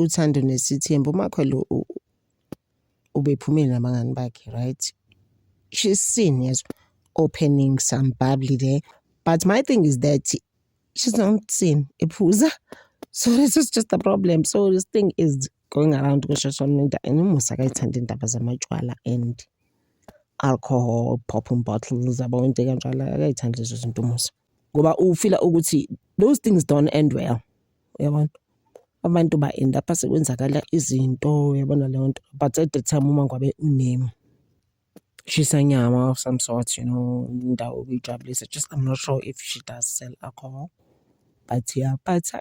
uthando nesithembu uMakhwele ubephumile nabangani bakhe, right? She's seen, yes, opening some bubbly there. But my thing is that she's not seen iphuza. So this is just a problem. So this thing is going around social media and umusa akayithanda indaba zamajwala and alcohol, popping bottles, yabo into kanjalo akayithanda lezo zinto umusa. Ngoba ufila ukuthi those things don't end well. Uyabona? Abantu ba end up sekwenzakala izinto, uyabona leyo nto. But at the time uma ngabe uname shisanyama of some sort, you know, indawo kuyijabulisa. Just I'm not sure if she does sell alcohol. But yeah, but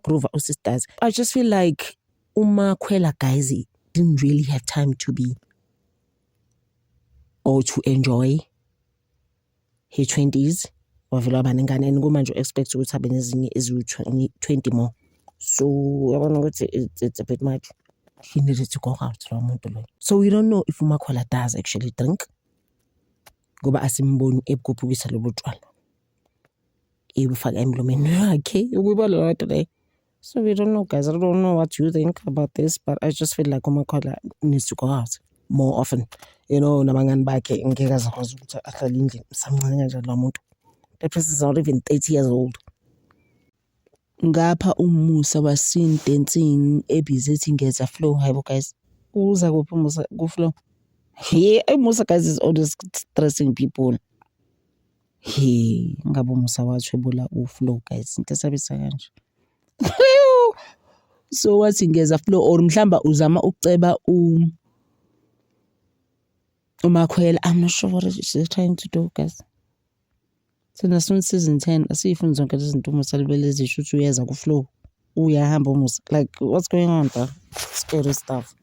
groove sisters. I just feel like uMakhwela guys didn't really have time to be or to enjoy his 20s. Wavela abaningane and kumanje expect ukuthi habe nezinye eziwu-20 more. So yabona ukuthi it's a bit much. He needed to go out lo muntu lo. So we don't know if uMakhwela does actually drink. Ngoba asimboni ebukhuphukisa lobo tshwala. Ebufaka emlomeni wakhe ukubona lo nto le. So we don't know, guys. I don't know what you think about this, but I just feel like uMakhwela needs to go out more often. You know, nabangani bakhe ngeke azakwazi ukuthi ahlale endlini samncane kanjalo lo muntu. The person is not even 30 years old. Ngapha umusa was-seen dancing ebhizi ethi ngeza flow. Hayibo guys, uza kuphi umusa ku-flow? Hey, umusa guys is always stressing people. Hey, ngabe umusa wathwebula u-flow guys, into esabisa kanje. So wathi ngeza flow or mhlamba uzama ukuceba uMakhwela. I'm not sure what she's trying to do, guys. So nasun season 10 asifuni zonke lezi zinto umusa libele zisho ukuthi uyeza ku-flow. Uyahamba umusa. Like what's going on there? Scary stuff.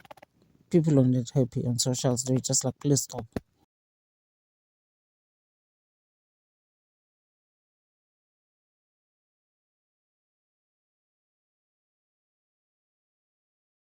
People are not happy on socials. They're just like, please stop.